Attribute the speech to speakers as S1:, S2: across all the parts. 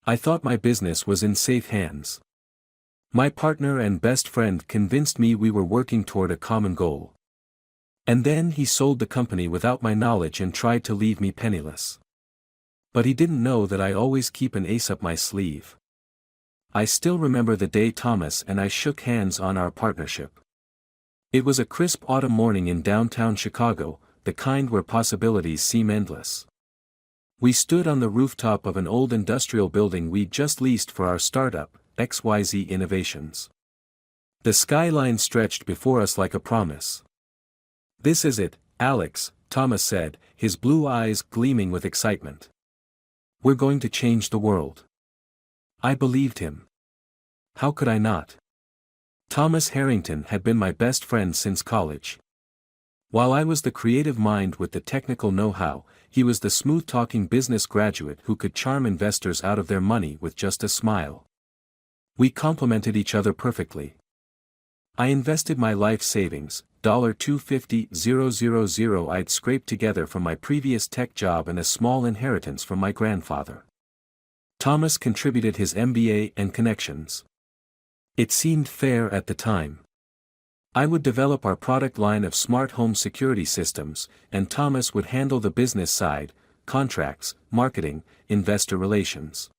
S1: I thought my business was in safe hands. My partner and best friend convinced me we were working toward a common goal. And then he sold the company without my knowledge and tried to leave me penniless. But he didn't know that I always keep an ace up my sleeve. I still remember the day Thomas and I shook hands on our partnership. It was a crisp autumn morning in downtown Chicago, the kind where possibilities seem endless. We stood on the rooftop of an old industrial building we'd just leased for our startup, XYZ Innovations. The skyline stretched before us like a promise. "This is it, Alex," Thomas said, his blue eyes gleaming with excitement. "We're going to change the world." I believed him. How could I not? Thomas Harrington had been my best friend since college. While I was the creative mind with the technical know-how, he was the smooth-talking business graduate who could charm investors out of their money with just a smile. We complemented each other perfectly. I invested my life savings, $250,000 I'd scraped together from my previous tech job and a small inheritance from my grandfather. Thomas contributed his MBA and connections. It seemed fair at the time. I would develop our product line of smart home security systems, and Thomas would handle the business side, contracts, marketing, investor relations.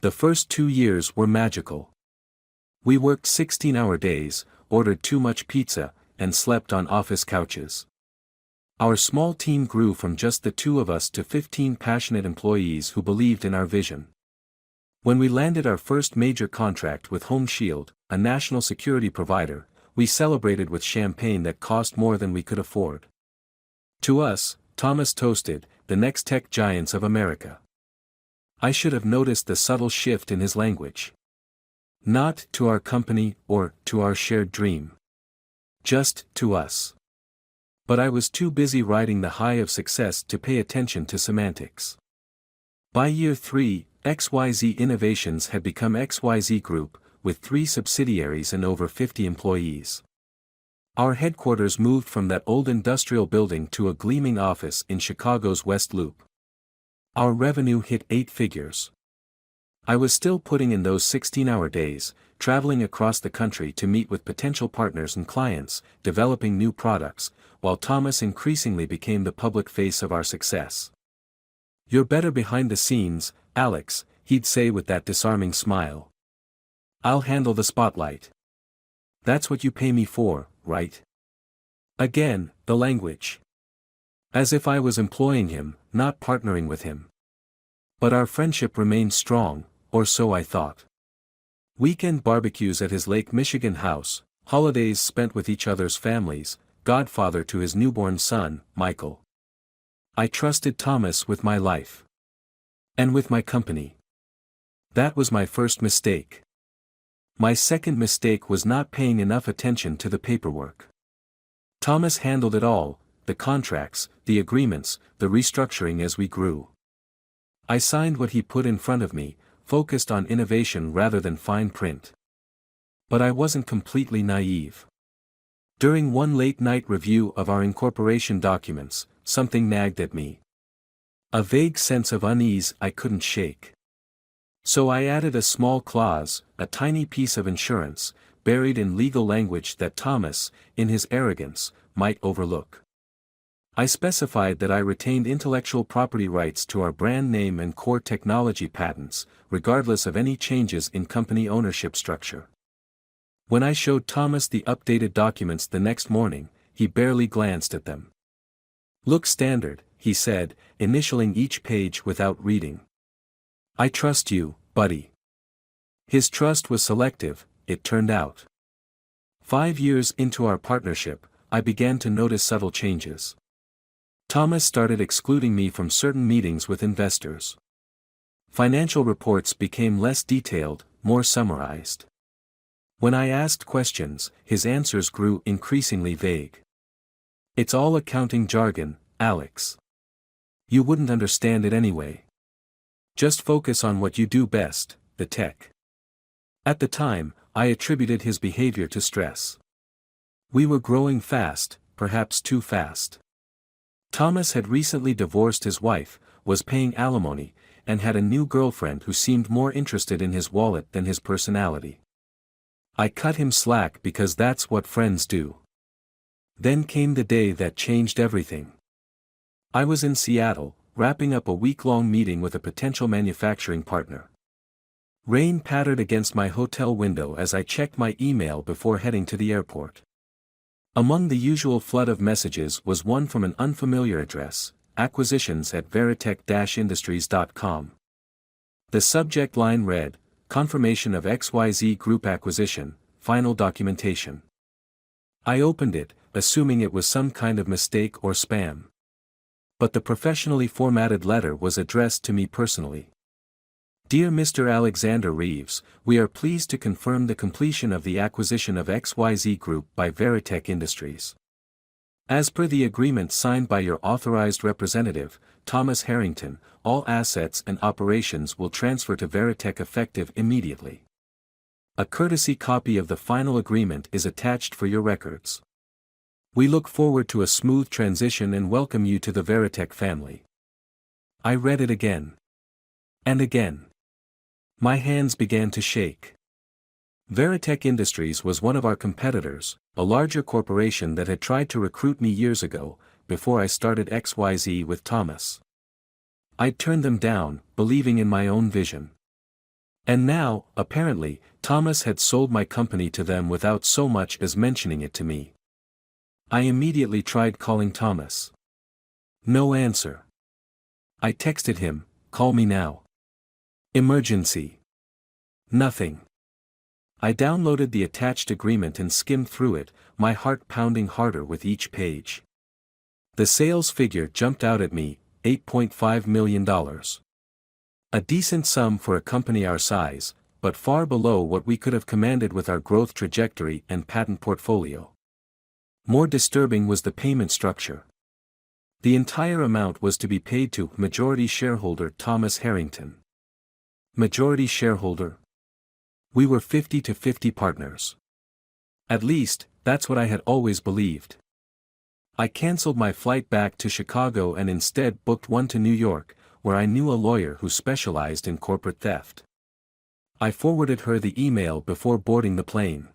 S1: The first 2 years were magical. We worked 16-hour days, ordered too much pizza, and slept on office couches. Our small team grew from just the two of us to 15 passionate employees who believed in our vision. When we landed our first major contract with Home Shield, a national security provider, we celebrated with champagne that cost more than we could afford. To us, Thomas toasted, the next tech giants of America. I should have noticed the subtle shift in his language. Not to our company or to our shared dream. Just to us. But I was too busy riding the high of success to pay attention to semantics. By year 3, XYZ Innovations had become XYZ Group, with 3 subsidiaries and over 50 employees. Our headquarters moved from that old industrial building to a gleaming office in Chicago's West Loop. Our revenue hit 8 figures. I was still putting in those 16-hour days, traveling across the country to meet with potential partners and clients, developing new products, while Thomas increasingly became the public face of our success. "You're better behind the scenes, Alex," he'd say with that disarming smile. "I'll handle the spotlight. That's what you pay me for, right?" Again, the language. As if I was employing him, not partnering with him. But our friendship remained strong, or so I thought. Weekend barbecues at his Lake Michigan house, holidays spent with each other's families, godfather to his newborn son, Michael. I trusted Thomas with my life. And with my company. That was my first mistake. My second mistake was not paying enough attention to the paperwork. Thomas handled it all, the contracts, the agreements, the restructuring as we grew. I signed what he put in front of me, focused on innovation rather than fine print. But I wasn't completely naive. During one late-night review of our incorporation documents, something nagged at me. A vague sense of unease I couldn't shake. So I added a small clause, a tiny piece of insurance, buried in legal language that Thomas, in his arrogance, might overlook. I specified that I retained intellectual property rights to our brand name and core technology patents, regardless of any changes in company ownership structure. When I showed Thomas the updated documents the next morning, he barely glanced at them. "Look standard," he said, initialing each page without reading. "I trust you, buddy." His trust was selective, it turned out. 5 years into our partnership, I began to notice subtle changes. Thomas started excluding me from certain meetings with investors. Financial reports became less detailed, more summarized. When I asked questions, his answers grew increasingly vague. "It's all accounting jargon, Alex. You wouldn't understand it anyway. Just focus on what you do best, the tech." At the time, I attributed his behavior to stress. We were growing fast, perhaps too fast. Thomas had recently divorced his wife, was paying alimony, and had a new girlfriend who seemed more interested in his wallet than his personality. I cut him slack because that's what friends do. Then came the day that changed everything. I was in Seattle, wrapping up a week-long meeting with a potential manufacturing partner. Rain pattered against my hotel window as I checked my email before heading to the airport. Among the usual flood of messages was one from an unfamiliar address, acquisitions@veritech-industries.com. The subject line read, "Confirmation of XYZ Group acquisition, final documentation." I opened it, assuming it was some kind of mistake or spam. But the professionally formatted letter was addressed to me personally. Dear Mr. Alexander Reeves, we are pleased to confirm the completion of the acquisition of XYZ Group by Veritech Industries. As per the agreement signed by your authorized representative, Thomas Harrington, all assets and operations will transfer to Veritech effective immediately. A courtesy copy of the final agreement is attached for your records. We look forward to a smooth transition and welcome you to the Veritech family. I read it again. And again. My hands began to shake. Veritech Industries was one of our competitors, a larger corporation that had tried to recruit me years ago, before I started XYZ with Thomas. I'd turned them down, believing in my own vision. And now, apparently, Thomas had sold my company to them without so much as mentioning it to me. I immediately tried calling Thomas. No answer. I texted him, "Call me now. Emergency." Nothing. I downloaded the attached agreement and skimmed through it, my heart pounding harder with each page. The sales figure jumped out at me, $8.5 million. A decent sum for a company our size, but far below what we could have commanded with our growth trajectory and patent portfolio. More disturbing was the payment structure. The entire amount was to be paid to majority shareholder Thomas Harrington. Majority shareholder? We were 50-50 partners. At least, that's what I had always believed. I cancelled my flight back to Chicago and instead booked one to New York, where I knew a lawyer who specialized in corporate theft. I forwarded her the email before boarding the plane.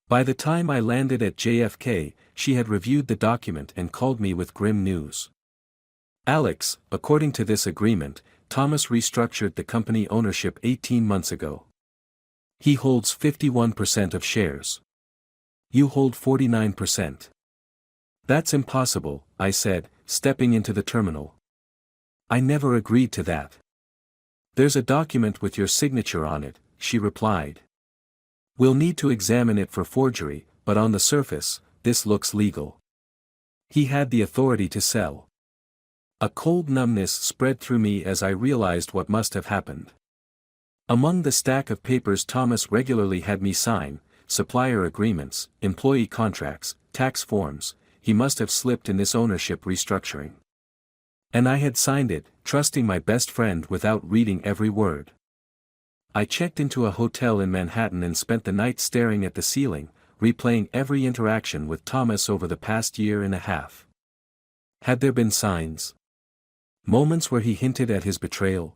S1: By the time I landed at JFK, she had reviewed the document and called me with grim news. "Alex, according to this agreement, Thomas restructured the company ownership 18 months ago. He holds 51% of shares. You hold 49%. That's impossible," I said, stepping into the terminal. "I never agreed to that." "There's a document with your signature on it," she replied. "We'll need to examine it for forgery, but on the surface, this looks legal." He had the authority to sell. A cold numbness spread through me as I realized what must have happened. Among the stack of papers Thomas regularly had me sign, supplier agreements, employee contracts, tax forms, he must have slipped in this ownership restructuring. And I had signed it, trusting my best friend without reading every word. I checked into a hotel in Manhattan and spent the night staring at the ceiling, replaying every interaction with Thomas over the past year and a half. Had there been signs? Moments where he hinted at his betrayal?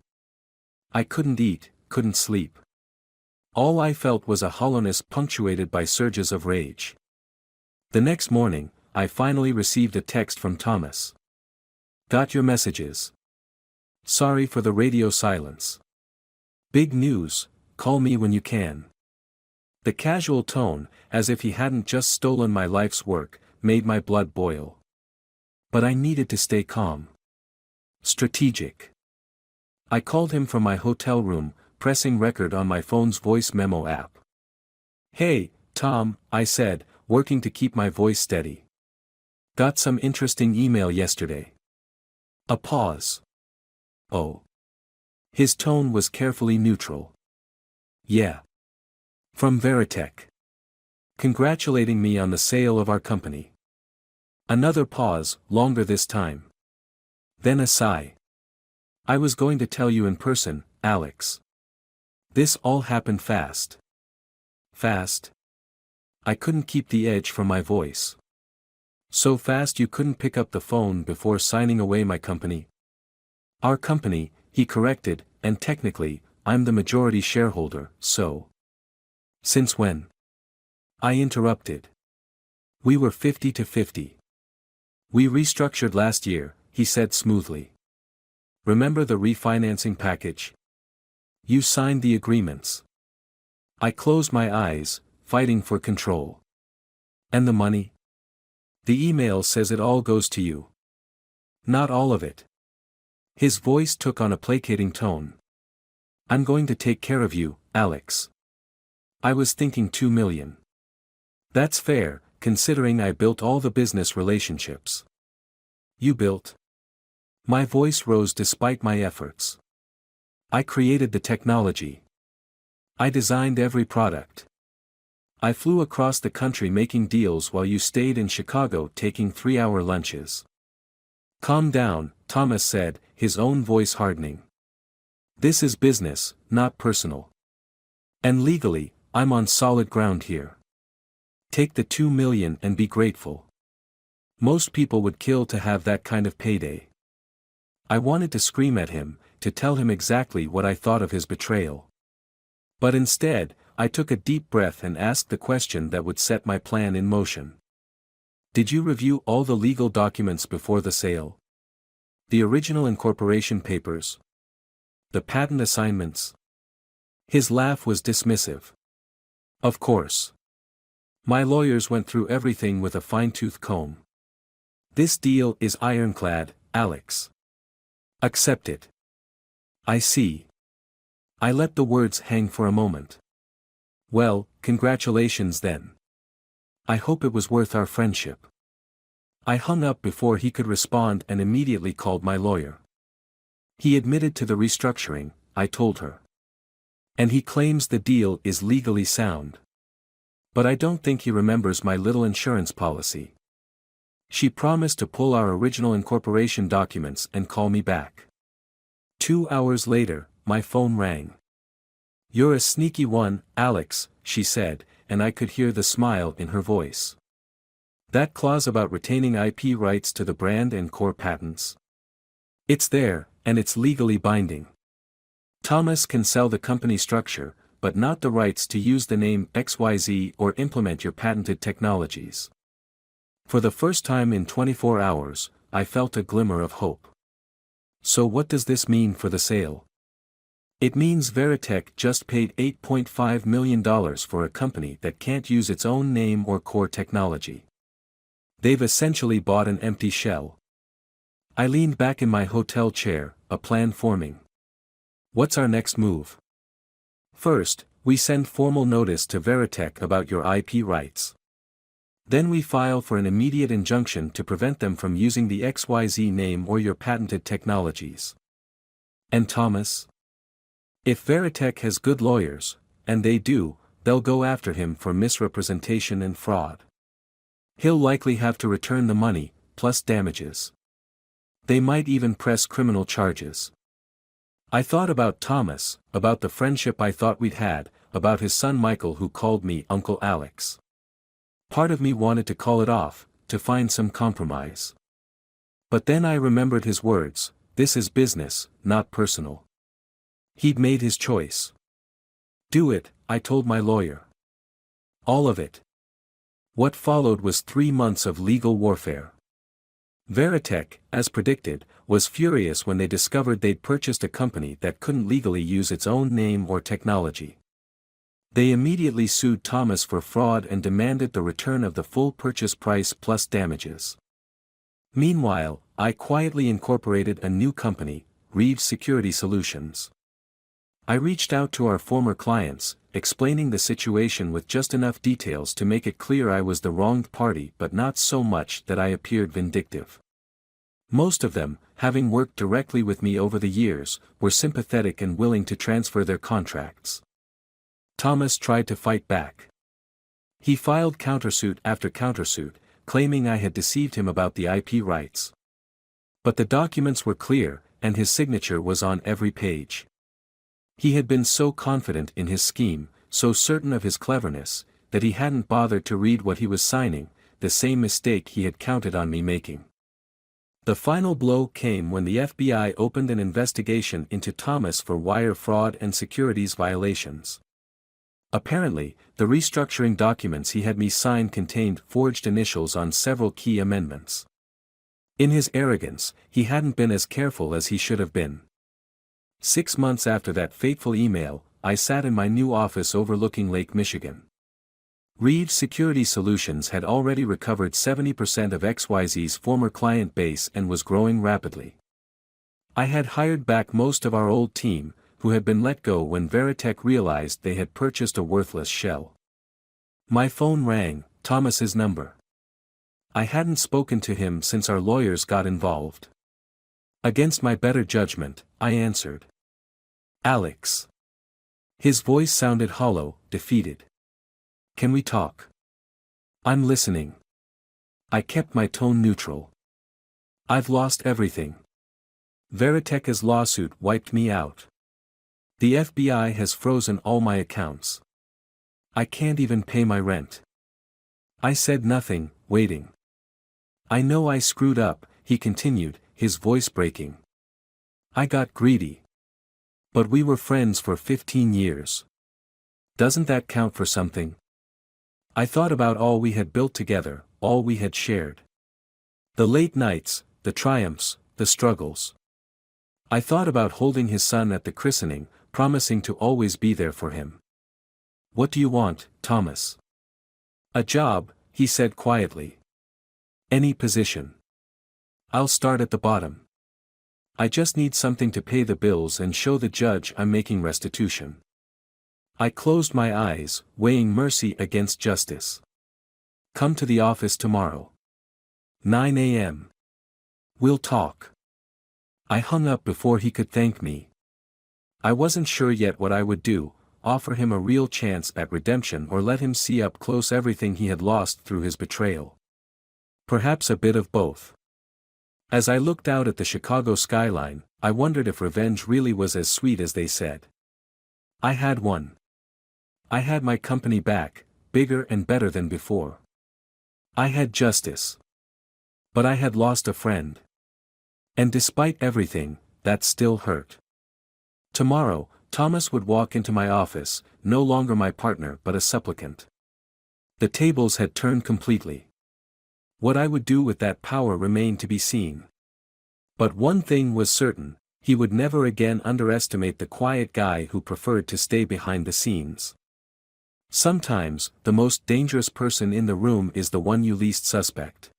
S1: I couldn't eat, couldn't sleep. All I felt was a hollowness punctuated by surges of rage. The next morning, I finally received a text from Thomas. "Got your messages. Sorry for the radio silence. Big news, call me when you can." The casual tone, as if he hadn't just stolen my life's work, made my blood boil. But I needed to stay calm. Strategic. I called him from my hotel room, pressing record on my phone's voice memo app. "Hey, Tom," I said, working to keep my voice steady. "Got some interesting email yesterday." A pause. "Oh." His tone was carefully neutral. "Yeah. From Veritech. Congratulating me on the sale of our company." Another pause, longer this time. Then a sigh. "I was going to tell you in person, Alex. This all happened fast." Fast? I couldn't keep the edge from my voice. "So fast you couldn't pick up the phone before signing away my company?" "Our company, he corrected, and technically, I'm the majority shareholder, so. Since when? I interrupted. We were 50-50. We restructured last year, he said smoothly. Remember the refinancing package? You signed the agreements. I closed my eyes, fighting for control. And the money? The email says it all goes to you. Not all of it. His voice took on a placating tone. I'm going to take care of you, Alex. I was thinking 2 million. That's fair, considering I built all the business relationships. You built? My voice rose despite my efforts. I created the technology. I designed every product. I flew across the country making deals while you stayed in Chicago taking 3-hour lunches. Calm down, Thomas said, his own voice hardening. This is business, not personal. And legally, I'm on solid ground here. Take the 2 million and be grateful. Most people would kill to have that kind of payday. I wanted to scream at him, to tell him exactly what I thought of his betrayal. But instead, I took a deep breath and asked the question that would set my plan in motion. Did you review all the legal documents before the sale? The original incorporation papers? The patent assignments? His laugh was dismissive. Of course. My lawyers went through everything with a fine-tooth comb. This deal is ironclad, Alex. Accept it. I see. I let the words hang for a moment. Well, congratulations then. I hope it was worth our friendship. I hung up before he could respond and immediately called my lawyer. He admitted to the restructuring, I told her. And he claims the deal is legally sound. But I don't think he remembers my little insurance policy. She promised to pull our original incorporation documents and call me back. 2 hours later, my phone rang. You're a sneaky one, Alex, she said, and I could hear the smile in her voice. That clause about retaining IP rights to the brand and core patents? It's there, and it's legally binding. Thomas can sell the company structure, but not the rights to use the name XYZ or implement your patented technologies. For the first time in 24 hours, I felt a glimmer of hope. So what does this mean for the sale? It means Veritech just paid $8.5 million for a company that can't use its own name or core technology. They've essentially bought an empty shell. I leaned back in my hotel chair, a plan forming. What's our next move? First, we send formal notice to Veritech about your IP rights. Then we file for an immediate injunction to prevent them from using the XYZ name or your patented technologies. And Thomas? If Veritech has good lawyers, and they do, they'll go after him for misrepresentation and fraud. He'll likely have to return the money, plus damages. They might even press criminal charges. I thought about Thomas, about the friendship I thought we'd had, about his son Michael who called me Uncle Alex. Part of me wanted to call it off, to find some compromise. But then I remembered his words, this is business, not personal. He'd made his choice. Do it, I told my lawyer. All of it. What followed was 3 months of legal warfare. Veritech, as predicted, was furious when they discovered they'd purchased a company that couldn't legally use its own name or technology. They immediately sued Thomas for fraud and demanded the return of the full purchase price plus damages. Meanwhile, I quietly incorporated a new company, Reeves Security Solutions. I reached out to our former clients, explaining the situation with just enough details to make it clear I was the wronged party but not so much that I appeared vindictive. Most of them, having worked directly with me over the years, were sympathetic and willing to transfer their contracts. Thomas tried to fight back. He filed countersuit after countersuit, claiming I had deceived him about the IP rights. But the documents were clear, and his signature was on every page. He had been so confident in his scheme, so certain of his cleverness, that he hadn't bothered to read what he was signing, the same mistake he had counted on me making. The final blow came when the FBI opened an investigation into Thomas for wire fraud and securities violations. Apparently, the restructuring documents he had me sign contained forged initials on several key amendments. In his arrogance, he hadn't been as careful as he should have been. 6 months after that fateful email, I sat in my new office overlooking Lake Michigan. Reeves Security Solutions had already recovered 70% of XYZ's former client base and was growing rapidly. I had hired back most of our old team, who had been let go when Veritech realized they had purchased a worthless shell. My phone rang, Thomas's number. I hadn't spoken to him since our lawyers got involved. Against my better judgment, I answered. Alex. His voice sounded hollow, defeated. Can we talk? I'm listening. I kept my tone neutral. I've lost everything. Veritech's lawsuit wiped me out. The FBI has frozen all my accounts. I can't even pay my rent. I said nothing, waiting. I know I screwed up, he continued, his voice breaking. I got greedy. But we were friends for 15 years. Doesn't that count for something? I thought about all we had built together, all we had shared. The late nights, the triumphs, the struggles. I thought about holding his son at the christening, promising to always be there for him. What do you want, Thomas? A job, he said quietly. Any position. I'll start at the bottom. I just need something to pay the bills and show the judge I'm making restitution. I closed my eyes, weighing mercy against justice. Come to the office tomorrow. 9 a.m. We'll talk. I hung up before he could thank me. I wasn't sure yet what I would do, offer him a real chance at redemption or let him see up close everything he had lost through his betrayal. Perhaps a bit of both. As I looked out at the Chicago skyline, I wondered if revenge really was as sweet as they said. I had won. I had my company back, bigger and better than before. I had justice. But I had lost a friend. And despite everything, that still hurt. Tomorrow, Thomas would walk into my office, no longer my partner but a supplicant. The tables had turned completely. What I would do with that power remained to be seen. But one thing was certain, he would never again underestimate the quiet guy who preferred to stay behind the scenes. Sometimes, the most dangerous person in the room is the one you least suspect.